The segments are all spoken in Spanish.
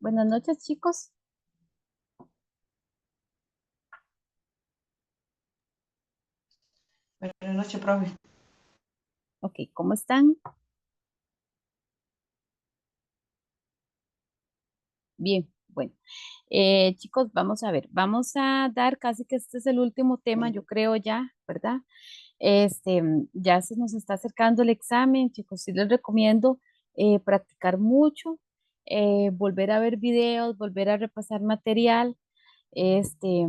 Buenas noches, chicos. Buenas noches, profe. Ok, ¿cómo están? Bien, bueno. Chicos, vamos a ver, vamos a dar casi que este es el último tema, yo creo ya, ¿verdad? Ya se nos está acercando el examen, chicos, sí les recomiendo practicar mucho, volver a ver videos, volver a repasar material. Este,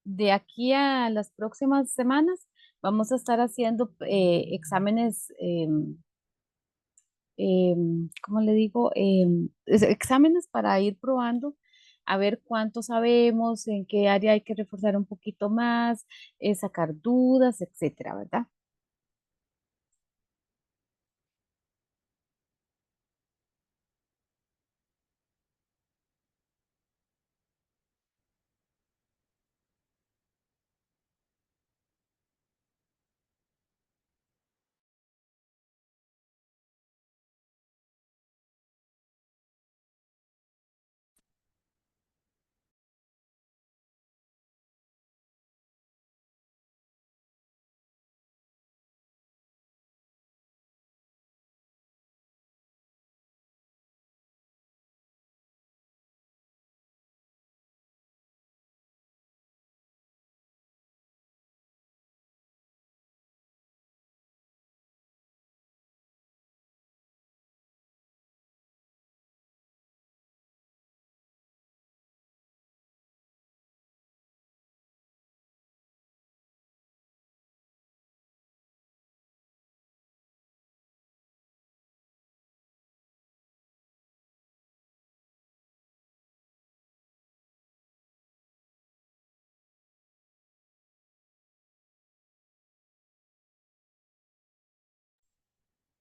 de aquí a las próximas semanas vamos a estar haciendo exámenes. ¿Cómo le digo? Exámenes para ir probando a ver cuánto sabemos, en qué área hay que reforzar un poquito más, sacar dudas, etcétera, ¿verdad?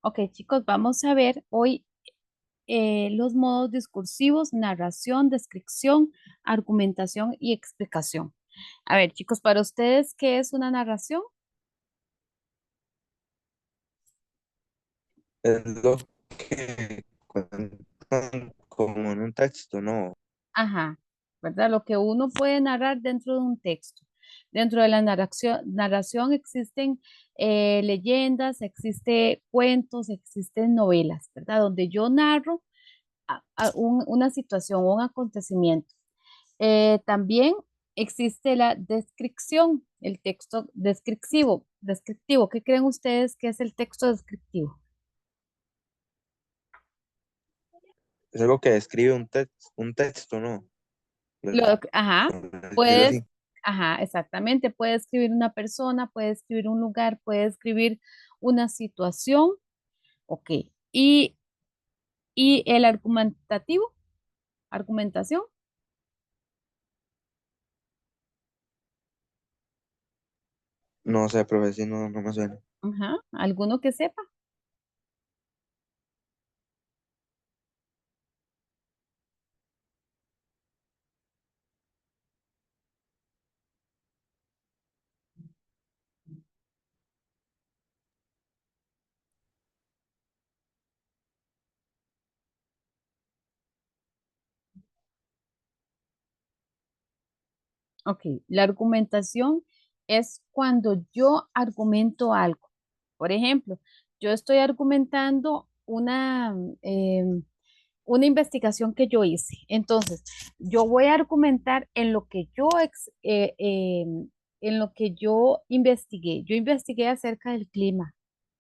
Ok, chicos, vamos a ver hoy los modos discursivos, narración, descripción, argumentación y explicación. A ver, chicos, para ustedes, ¿qué es una narración? Es lo que cuentan como en un texto, ¿no? Ajá, ¿verdad? Lo que uno puede narrar dentro de un texto. Dentro de la narración existen leyendas, existen cuentos, existen novelas, ¿verdad? Donde yo narro una situación, un acontecimiento. También existe la descripción, el texto descriptivo. Descriptivo, ¿qué creen ustedes que es el texto descriptivo? Es algo que describe un texto, ¿no? Ajá, Por decirlo puedes, así. ajá, exactamente, puede escribir una persona, puede escribir un lugar, puede escribir una situación, ok. Y, y el argumentativo, argumentación, No sé, profe, si no, no me suena. ajá, alguno que sepa, ok. La argumentación es cuando yo argumento algo. Por ejemplo, yo estoy argumentando una investigación que yo hice. Entonces, yo voy a argumentar en lo que en lo que yo investigué. Yo investigué acerca del clima,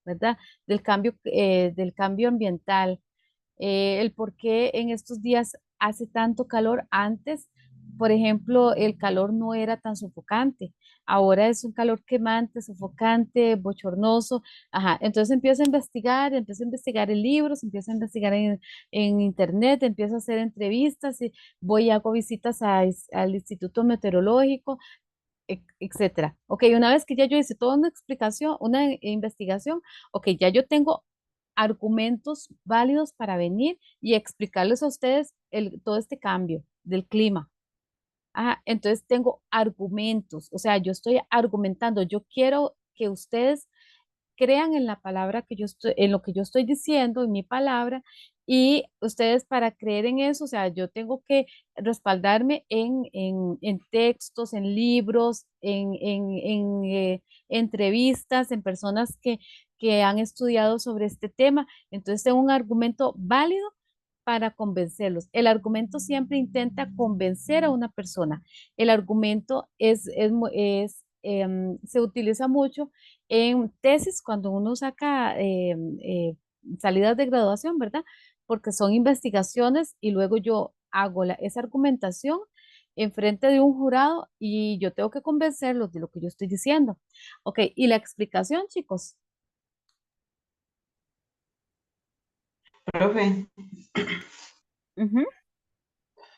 ¿verdad? Del cambio ambiental, el por qué en estos días hace tanto calor. Antes, por ejemplo, el calor no era tan sofocante. Ahora es un calor quemante, sofocante, bochornoso. Ajá. Entonces empiezo a investigar en libros, empiezo a investigar en internet, empiezo a hacer entrevistas y voy y hago visitas al Instituto Meteorológico, etcétera. Ok, una vez que ya yo hice toda una explicación, una investigación, ok, ya yo tengo argumentos válidos para venir y explicarles a ustedes todo este cambio del clima. Ajá, entonces tengo argumentos, o sea, yo estoy argumentando, yo quiero que ustedes crean en la palabra que yo estoy, en lo que yo estoy diciendo, en mi palabra, y ustedes para creer en eso, o sea, yo tengo que respaldarme en textos, en libros, entrevistas, en personas que han estudiado sobre este tema. Entonces, tengo un argumento válido para convencerlos. El argumento siempre intenta convencer a una persona. El argumento se utiliza mucho en tesis cuando uno saca salidas de graduación, ¿verdad? Porque son investigaciones y luego yo hago esa argumentación en frente de un jurado y yo tengo que convencerlos de lo que yo estoy diciendo. Ok, y la explicación, chicos. Profe, Ujú.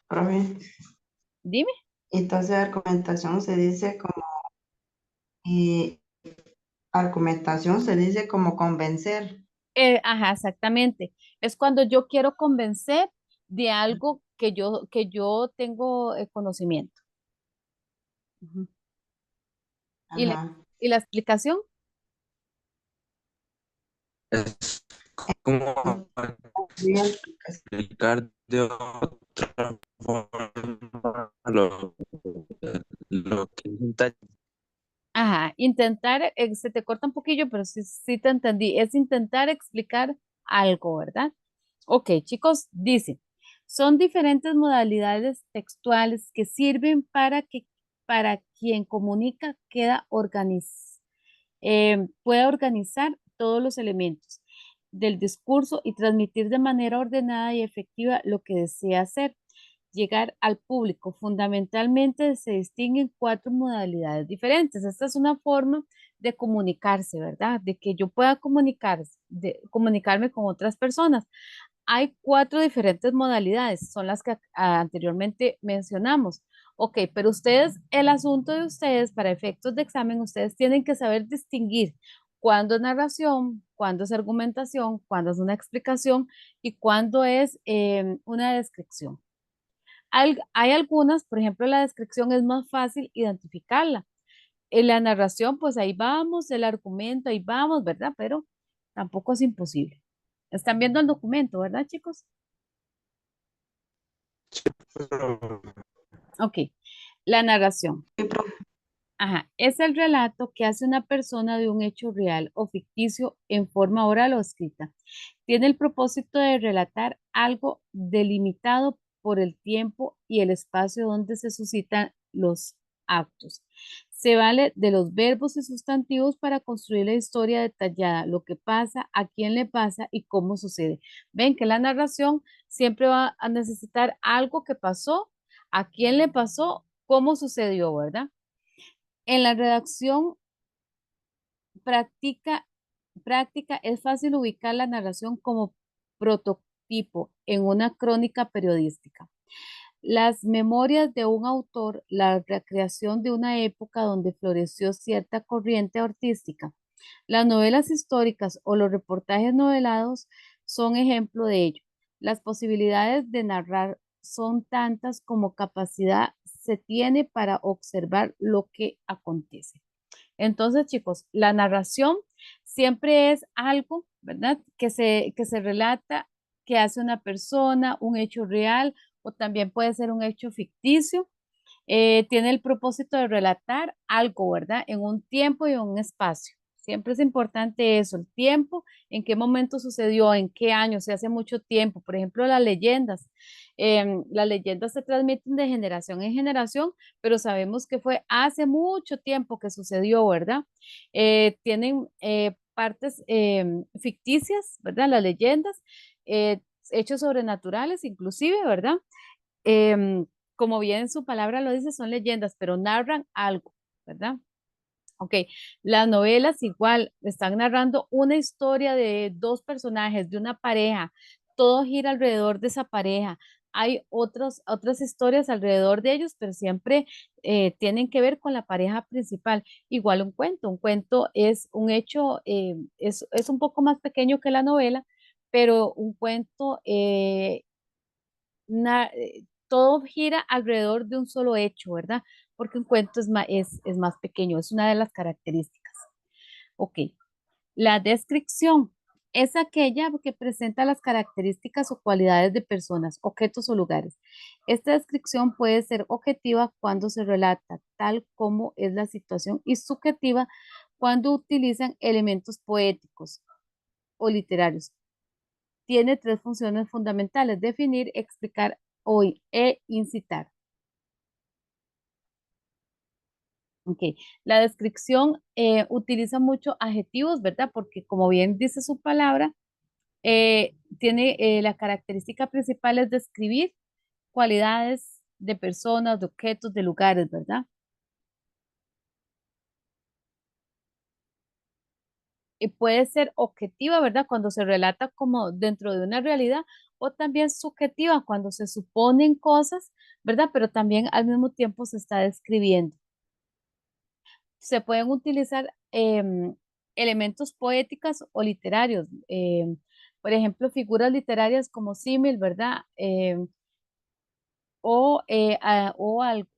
profe, Dime. entonces argumentación se dice como, y argumentación se dice como convencer. Ajá, exactamente. Es cuando yo quiero convencer de algo que yo tengo conocimiento. Ujú. ¿Y la, Ajá. y la explicación? Es como Bien. explicar de otra forma lo que intenta. Ajá, intentar, se te corta un poquillo, pero sí, sí te entendí. Es intentar explicar algo, ¿verdad? Ok, chicos, dice, son diferentes modalidades textuales que sirven para quien comunica pueda organizar todos los elementos del discurso y transmitir de manera ordenada y efectiva lo que desea hacer. Llegar al público. Fundamentalmente se distinguen cuatro modalidades diferentes. Esta es una forma de comunicarse, ¿verdad? De que yo pueda comunicarme con otras personas. Hay cuatro diferentes modalidades, son las que anteriormente mencionamos. Ok, pero ustedes, el asunto de ustedes, para efectos de examen, ustedes tienen que saber distinguir cuándo es narración, cuándo es argumentación, cuándo es una explicación y cuándo es una descripción. Hay algunas, por ejemplo, la descripción es más fácil identificarla. En la narración, pues ahí vamos, el argumento, ahí vamos, ¿verdad? Pero tampoco es imposible. Están viendo el documento, ¿verdad, chicos? Ok, la narración. Sí, profe. Ajá, es el relato que hace una persona de un hecho real o ficticio en forma oral o escrita. Tiene el propósito de relatar algo delimitado por el tiempo y el espacio donde se suscitan los actos. Se vale de los verbos y sustantivos para construir la historia detallada, lo que pasa, a quién le pasa y cómo sucede. Ven que la narración siempre va a necesitar algo que pasó, a quién le pasó, cómo sucedió, ¿verdad? En la redacción práctica, práctica es fácil ubicar la narración como prototipo en una crónica periodística. Las memorias de un autor, la recreación de una época donde floreció cierta corriente artística. Las novelas históricas o los reportajes novelados son ejemplo de ello. Las posibilidades de narrar son tantas como capacidad se tiene para observar lo que acontece. Entonces, chicos, la narración siempre es algo, ¿verdad? Que se relata, que hace una persona, un hecho real o también puede ser un hecho ficticio. Tiene el propósito de relatar algo, ¿verdad? En un tiempo y en un espacio. Siempre es importante eso, el tiempo, en qué momento sucedió, en qué año, si hace mucho tiempo. Por ejemplo, las leyendas. Las leyendas se transmiten de generación en generación, pero sabemos que fue hace mucho tiempo que sucedió, ¿verdad? Tienen partes ficticias, ¿verdad? Las leyendas, hechos sobrenaturales inclusive, ¿verdad? Em, Como bien su palabra lo dice, son leyendas, pero narran algo, ¿verdad? Ok, las novelas igual están narrando una historia de dos personajes, de una pareja, todo gira alrededor de esa pareja. Hay otras historias alrededor de ellos, pero siempre tienen que ver con la pareja principal. Igual un cuento es un hecho, es un poco más pequeño que la novela, pero un cuento todo gira alrededor de un solo hecho, ¿verdad? Porque un cuento es más pequeño, es una de las características. Ok, La descripción es aquella que presenta las características o cualidades de personas, objetos o lugares. Esta descripción puede ser objetiva cuando se relata tal como es la situación y subjetiva cuando utilizan elementos poéticos o literarios. Tiene tres funciones fundamentales: definir, explicar e incitar. Ok, la descripción utiliza mucho adjetivos, ¿verdad? Porque como bien dice su palabra, tiene la característica principal es describir cualidades de personas, de objetos, de lugares, ¿verdad? Y puede ser objetiva, ¿verdad? Cuando se relata como dentro de una realidad, o también subjetiva cuando se suponen cosas, ¿verdad? Pero también al mismo tiempo se está describiendo. Se pueden utilizar elementos poéticos o literarios. Por ejemplo, figuras literarias como símil, ¿verdad?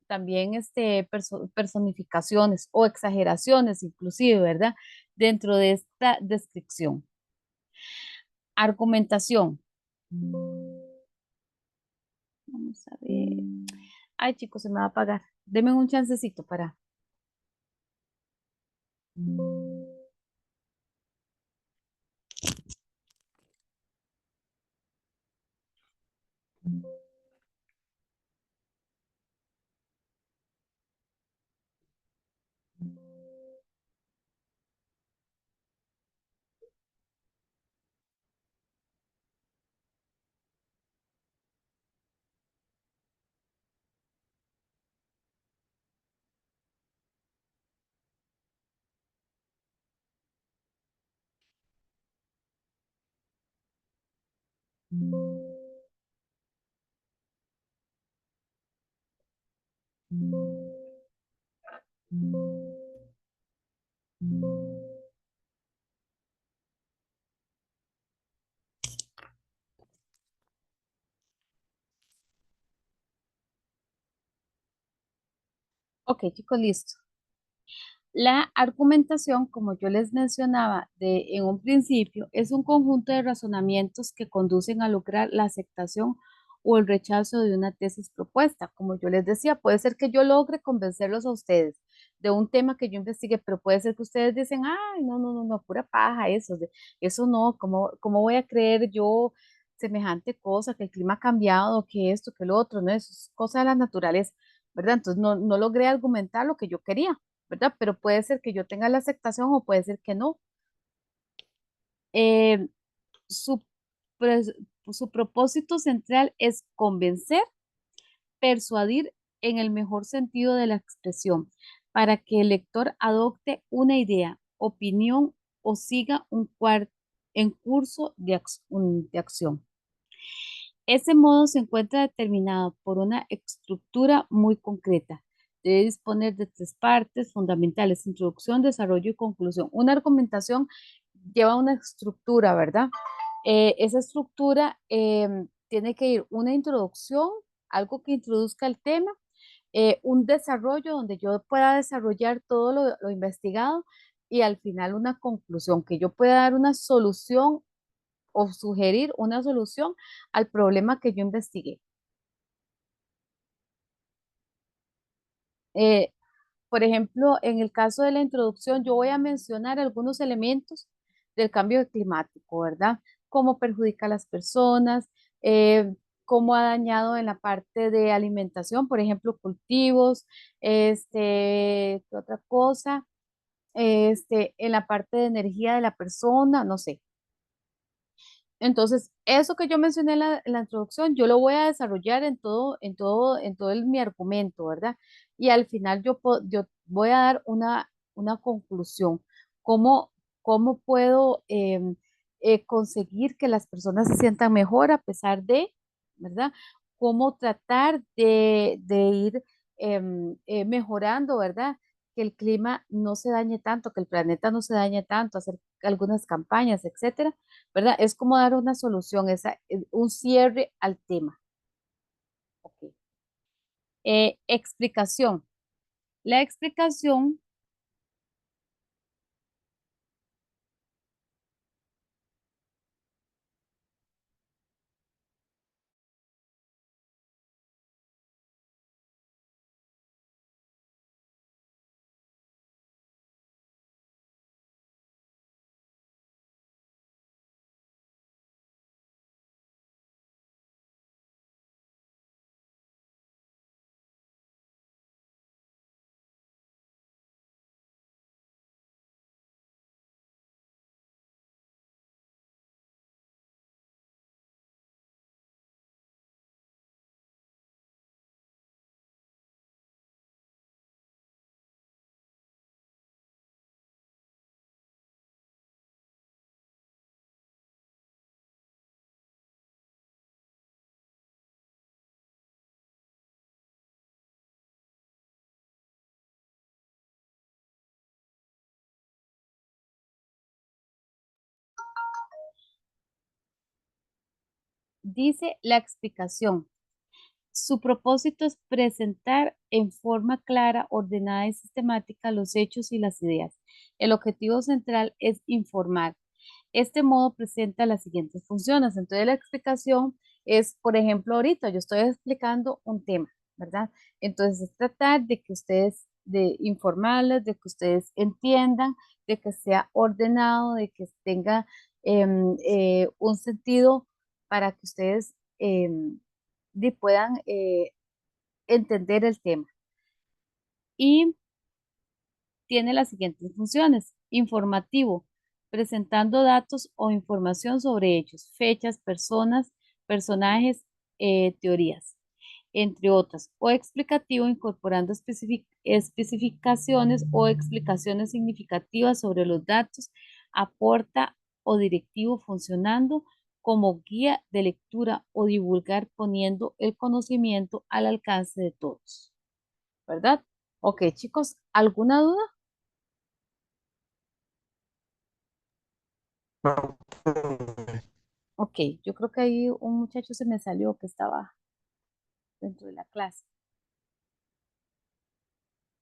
También personificaciones o exageraciones inclusive, ¿verdad? Dentro de esta descripción. Argumentación. Vamos a ver. Ay, chicos, se me va a apagar. Denme un chancecito para. Ok, chicos, listo. La argumentación, como yo les mencionaba en un principio, es un conjunto de razonamientos que conducen a lograr la aceptación o el rechazo de una tesis propuesta. Como yo les decía, puede ser que yo logre convencerlos a ustedes de un tema que yo investigué, pero puede ser que ustedes dicen, ay, no, no, no, no, pura paja, eso no, ¿cómo voy a creer yo semejante cosa, que el clima ha cambiado, que esto, que lo otro? No, eso es cosa de la naturaleza, ¿verdad? Entonces no logré argumentar lo que yo quería, ¿verdad? Pero puede ser que yo tenga la aceptación o puede ser que no. Eh, su, pres- Su propósito central es convencer, persuadir en el mejor sentido de la expresión, para que el lector adopte una idea, opinión o siga en curso de acción. Ese modo se encuentra determinado por una estructura muy concreta. Debe disponer de tres partes fundamentales: introducción, desarrollo y conclusión. Una argumentación lleva una estructura, ¿verdad? Esa estructura tiene que ir una introducción, algo que introduzca el tema, un desarrollo donde yo pueda desarrollar todo lo investigado, y al final una conclusión, que yo pueda dar una solución o sugerir una solución al problema que yo investigué. Eh, por ejemplo, en el caso de la introducción, yo voy a mencionar algunos elementos del cambio climático, ¿verdad? Cómo perjudica a las personas, cómo ha dañado en la parte de alimentación, por ejemplo, cultivos, ¿qué otra cosa? En la parte de energía de la persona, no sé. Entonces, eso que yo mencioné en la introducción, yo lo voy a desarrollar mi argumento, ¿verdad? Y al final yo voy a dar una conclusión. ¿Cómo, cómo puedo conseguir que las personas se sientan mejor a pesar de, ¿verdad? ¿Cómo tratar de ir mejorando, ¿verdad? Que el clima no se dañe tanto, que el planeta no se dañe tanto, hacer algunas campañas, etcétera, ¿verdad? Es como dar una solución, un cierre al tema. Ok. Explicación. La explicación Dice la explicación. Su propósito es presentar en forma clara, ordenada y sistemática los hechos y las ideas. El objetivo central es informar. Este modo presenta las siguientes funciones. Entonces, la explicación es, por ejemplo, ahorita yo estoy explicando un tema, ¿verdad? Entonces, es tratar de que ustedes, de informarles, de que ustedes entiendan, de que sea ordenado, de que tenga un sentido para que ustedes puedan entender el tema. Y tiene las siguientes funciones. Informativo, presentando datos o información sobre hechos, fechas, personas, personajes, teorías, entre otras. O explicativo, incorporando especificaciones o explicaciones significativas sobre los datos, aporta o directivo funcionando como guía de lectura o divulgar poniendo el conocimiento al alcance de todos. ¿Verdad? Ok, chicos, ¿alguna duda? No, profe. Ok, yo creo que ahí un muchacho se me salió que estaba dentro de la clase.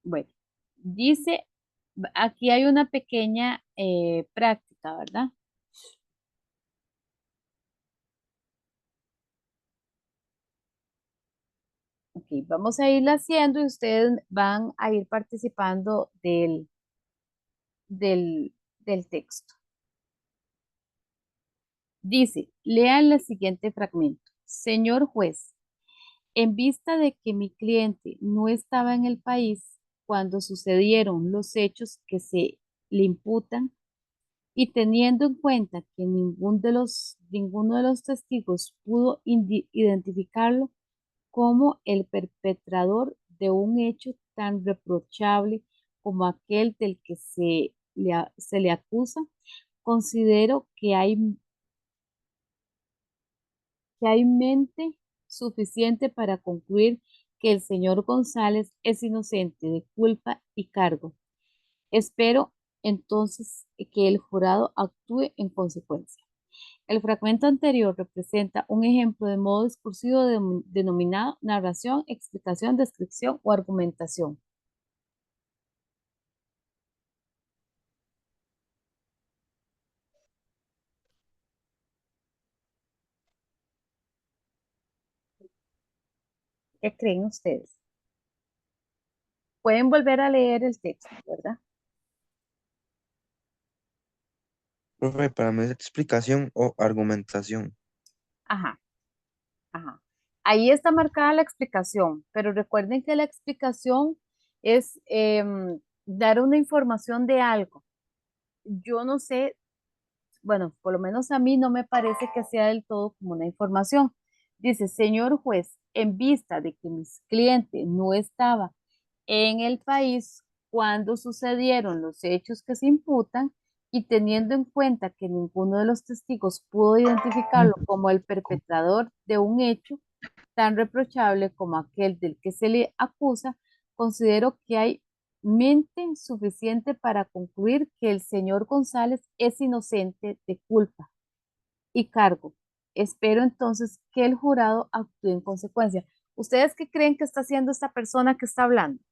Bueno, dice, aquí hay una pequeña práctica, ¿verdad? Ok, vamos a irla haciendo y ustedes van a ir participando del texto. Dice, lean el siguiente fragmento. Señor juez, en vista de que mi cliente no estaba en el país cuando sucedieron los hechos que se le imputan, y teniendo en cuenta que ninguno de los testigos pudo identificarlo como el perpetrador de un hecho tan reprochable como aquel del que se le acusa, considero que hay mente suficiente para concluir que el señor González es inocente de culpa y cargo. Espero entonces que el jurado actúe en consecuencia. El fragmento anterior representa un ejemplo de modo discursivo denominado narración, explicación, descripción o argumentación. ¿Qué creen ustedes? Pueden volver a leer el texto, ¿verdad? Profe, para mí es explicación o argumentación. Ajá, ajá. Ahí está marcada la explicación, pero recuerden que la explicación es dar una información de algo. Yo no sé, bueno, por lo menos a mí no me parece que sea del todo como una información. Dice, señor juez, en vista de que mis clientes no estaba en el país cuando sucedieron los hechos que se imputan y teniendo en cuenta que ninguno de los testigos pudo identificarlo como el perpetrador de un hecho tan reprochable como aquel del que se le acusa, considero que hay mente suficiente para concluir que el señor González es inocente de culpa y cargo. Espero entonces que el jurado actúe en consecuencia. ¿Ustedes qué creen que está haciendo esta persona que está hablando?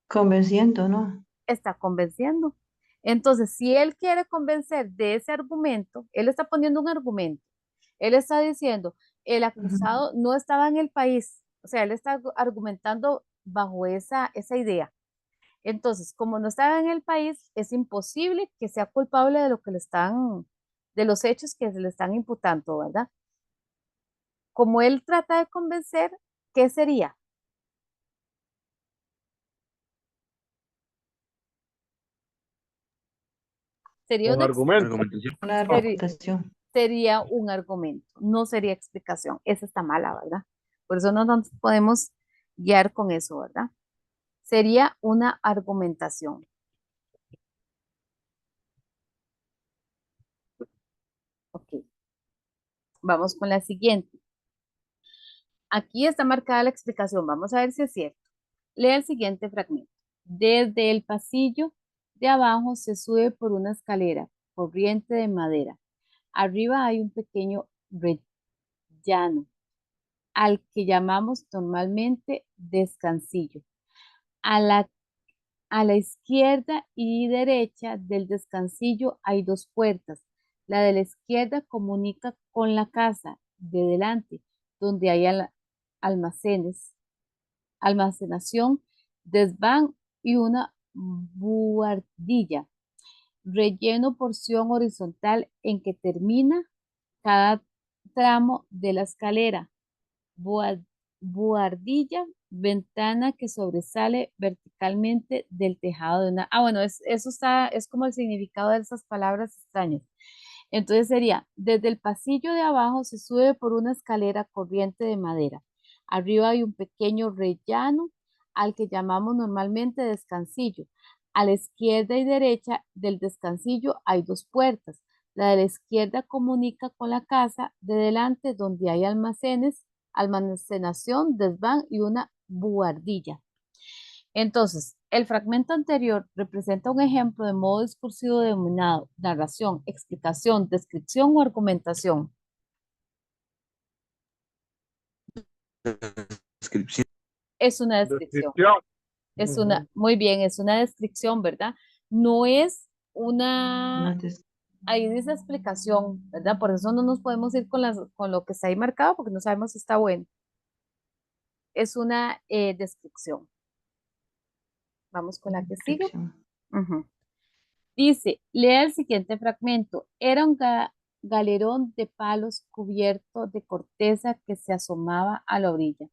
Convenciendo, ¿no? Está convenciendo. Entonces, si él quiere convencer de ese argumento, él está poniendo un argumento. Él está diciendo, el Ujú. acusado no estaba en el país. O sea, él está argumentando bajo esa idea. Entonces, como no estaba en el país, es imposible que sea culpable de lo que le están, de los hechos que se le están imputando, ¿verdad? Como él trata de convencer, ¿qué sería? Sería Un una, argumento. Argumentación. Una seri- argumentación. sería un argumento, no sería explicación. Esa está mala, ¿verdad? Por eso no nos podemos guiar con eso, ¿verdad? Sería una argumentación. Ok, vamos con la siguiente. Aquí está marcada la explicación. Vamos a ver si es cierto. Lea el siguiente fragmento. Desde el pasillo de abajo se sube por una escalera corriente de madera. Arriba hay un pequeño rellano, al que llamamos normalmente descansillo. A la, a la izquierda y derecha del descansillo hay dos puertas. La de la izquierda comunica con la casa de delante, donde hay almacenes, almacenación, desván y una buhardilla. Relleno porción horizontal en que termina cada tramo de la escalera. Boa- Buhardilla, ventana que sobresale verticalmente del tejado de una. Ah, bueno, eso está, es como el significado de esas palabras extrañas. Entonces sería, desde el pasillo de abajo se sube por una escalera corriente de madera. Arriba hay un pequeño rellano al que llamamos normalmente descansillo. A la izquierda y derecha del descansillo hay dos puertas. La de la izquierda comunica con la casa de delante donde hay almacenes, almacenación, desván y una buhardilla. Entonces, el fragmento anterior representa un ejemplo de modo discursivo denominado narración, explicación, descripción o argumentación. Descripción. Es una descripción. Descripción. Es una, muy bien, es una descripción, ¿verdad? No es Una una, ahí dice explicación, ¿verdad? Por eso no nos podemos ir con lo que está ahí marcado porque no sabemos si está bueno. Es una descripción. Vamos con la que sigue. descripción. Ujú. Dice, lea el siguiente fragmento. Era un galerón de palos cubierto de corteza que se asomaba a la orilla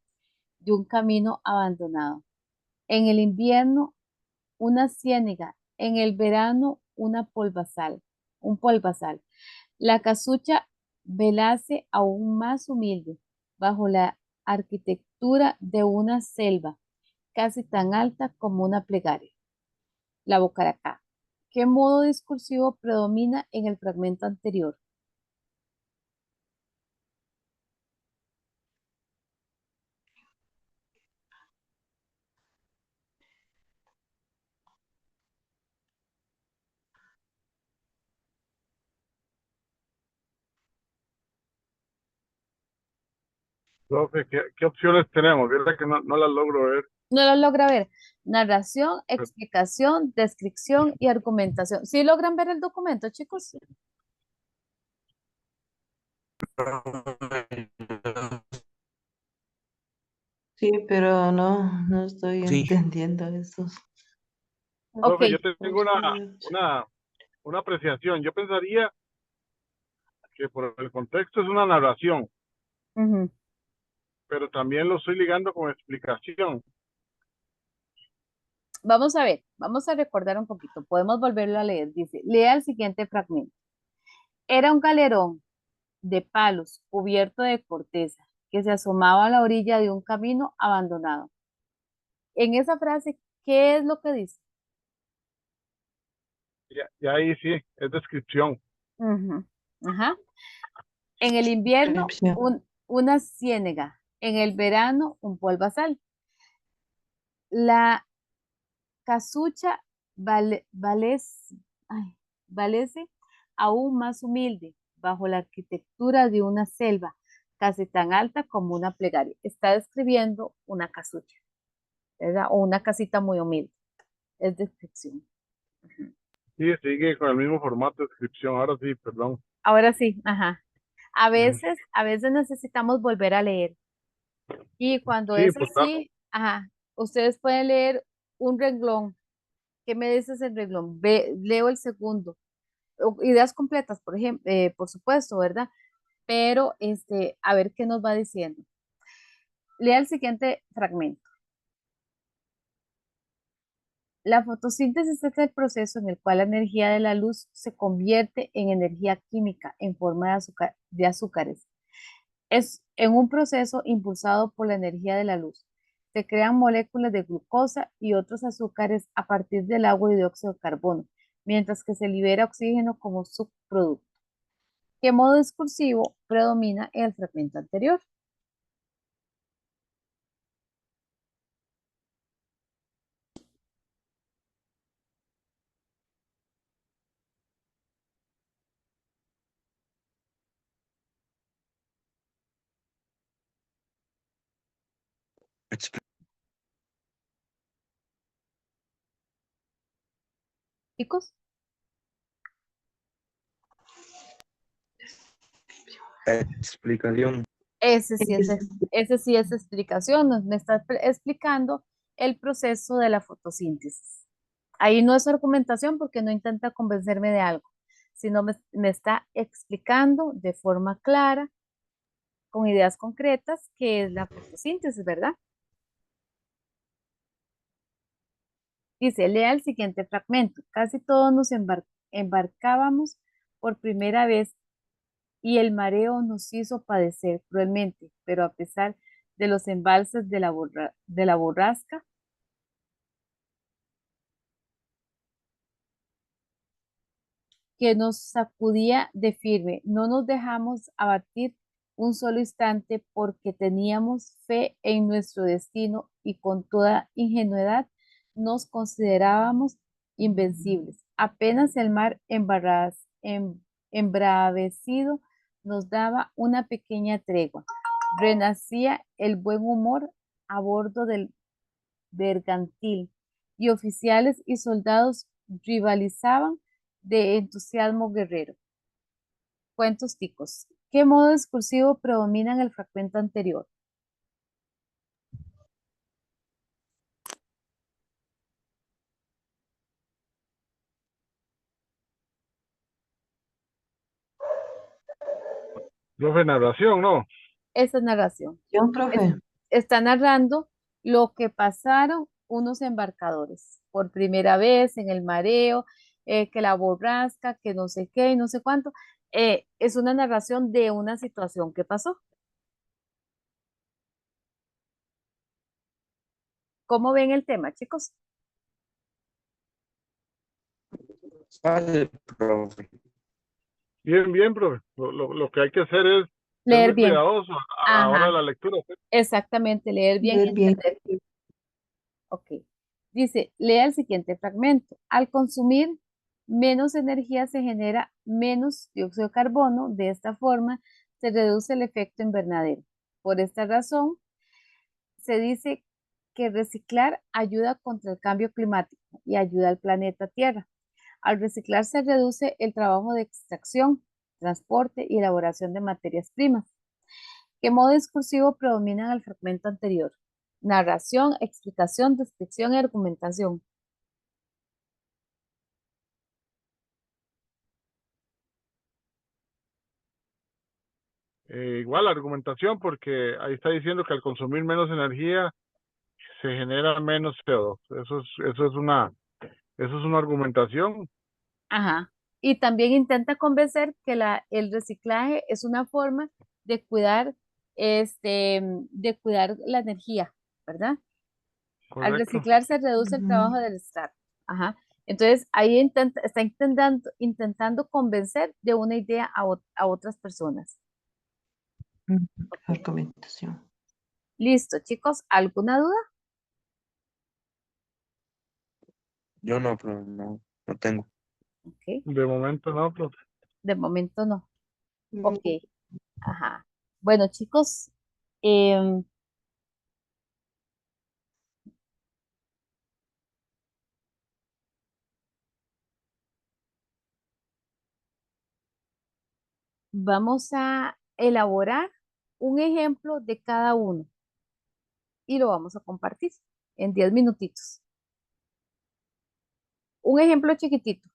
de un camino abandonado. En el invierno, una ciénaga. En el verano, un polvazal. La casucha velase aún más humilde, bajo la arquitectura de una selva, casi tan alta como una plegaria. La bocaracá. ¿Qué modo discursivo predomina en el fragmento anterior? Profe, ¿qué opciones tenemos? Verdad que no las logro ver. No lo logra ver. Narración, explicación, descripción y argumentación. ¿Sí logran ver el documento, chicos? Sí, pero no estoy Sí, entendiendo estos. Ok. Profe, yo tengo Opciones. una apreciación. Yo pensaría que por el contexto es una narración, Ujú. pero también lo estoy ligando con explicación. Vamos a ver, vamos a recordar un poquito. Podemos volverlo a leer. Dice, lea el siguiente fragmento. Era un galerón de palos cubierto de corteza que se asomaba a la orilla de un camino abandonado. En esa frase, ¿qué es lo que dice? Y ahí sí, es descripción. Ujú. Ajá. En el invierno, Descripción. una ciénaga. En el verano, un polvazal. La casucha ay, valece aún más humilde bajo la arquitectura de una selva casi tan alta como una plegaria. Está describiendo una casucha, ¿verdad? O una casita muy humilde. Es descripción. Ujú. Sí, sigue con el mismo formato de descripción. Ahora sí, perdón. Ahora sí, ajá. Ujú. A veces necesitamos volver a leer. Y cuando Sí, es importante. así, ajá, ustedes pueden leer un renglón. ¿Qué me dices el renglón? Leo el segundo. Ideas completas, por ejemplo, por supuesto, ¿verdad? Pero a ver qué nos va diciendo. Lea el siguiente fragmento. La fotosíntesis es el proceso en el cual la energía de la luz se convierte en energía química en forma de azúcares. Es en un proceso impulsado por la energía de la luz. Se crean moléculas de glucosa y otros azúcares a partir del agua y dióxido de carbono, mientras que se libera oxígeno como subproducto. ¿Qué modo discursivo predomina en el fragmento anterior? Expl- Chicos, Explicación. ese sí es explicación, me está explicando el proceso de la fotosíntesis. Ahí no es argumentación porque no intenta convencerme de algo, sino me está explicando de forma clara, con ideas concretas, qué es la fotosíntesis, ¿verdad? Dice, lea el siguiente fragmento. Casi todos nos embarcábamos por primera vez y el mareo nos hizo padecer cruelmente, pero a pesar de los embalses de la borrasca, que nos sacudía de firme, no nos dejamos abatir un solo instante porque teníamos fe en nuestro destino y con toda ingenuidad nos considerábamos invencibles. Apenas el mar embravecido nos daba una pequeña tregua. Renacía el buen humor a bordo del bergantil y oficiales y soldados rivalizaban de entusiasmo guerrero. Cuentos ticos. ¿Qué modo discursivo predomina en el fragmento anterior? Profe, narración, ¿no? Esa es narración. Yo, profe. Está narrando lo que pasaron unos embarcadores por primera vez en el mareo, que la borrasca, que no sé qué y no sé cuánto. Es una narración de una situación que pasó. ¿Cómo ven el tema, chicos? Sale, profe. Bien, bien, profe. Lo que hay que hacer es ser Leer muy bien. cuidadoso a la hora de Ajá, la lectura. ¿Sí? exactamente, leer bien y Leer bien. entender. Ok. Dice, lea el siguiente fragmento. Al consumir menos energía se genera menos dióxido de carbono. De esta forma se reduce el efecto invernadero. Por esta razón, se dice que reciclar ayuda contra el cambio climático y ayuda al planeta Tierra. Al reciclar se reduce el trabajo de extracción, transporte y elaboración de materias primas. ¿Qué modo discursivo predomina en el fragmento anterior? Narración, explicación, descripción y argumentación. Igual la argumentación, porque ahí está diciendo que al consumir menos energía se genera menos CO2. Eso es una argumentación. Ajá. Y también intenta convencer que el reciclaje es una forma de cuidar, de cuidar la energía, ¿verdad? Al Correcto. reciclar se reduce el trabajo Ujú. del extracto. Ajá. Entonces, ahí está intentando convencer de una idea a otras personas. Ok. Argumentación. Listo, chicos. ¿Alguna duda? Yo no, profe, no tengo. Ok. De momento no, profe. De momento no. Ok. Mm, Ajá. Bueno, chicos, em, vamos a elaborar un ejemplo de cada uno y lo vamos a compartir en 10 minutitos. Un ejemplo chiquitito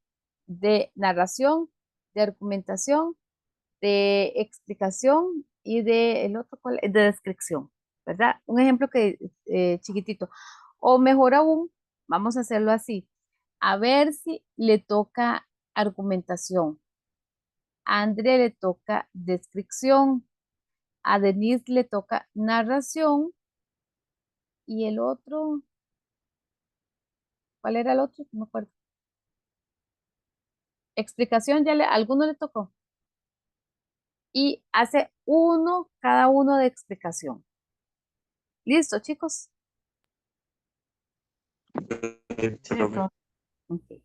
de narración, de argumentación, de explicación y de el otro, de descripción, ¿verdad? Un ejemplo que chiquitito. O mejor aún, vamos a hacerlo así. A ver si le toca argumentación. A André le toca descripción. A Denise le toca narración. Y el otro, ¿cuál era el otro? No me acuerdo. Explicación, alguno le tocó. Y hace cada uno de explicación. ¿Listo, chicos? Sí, Profe. profe. Ok.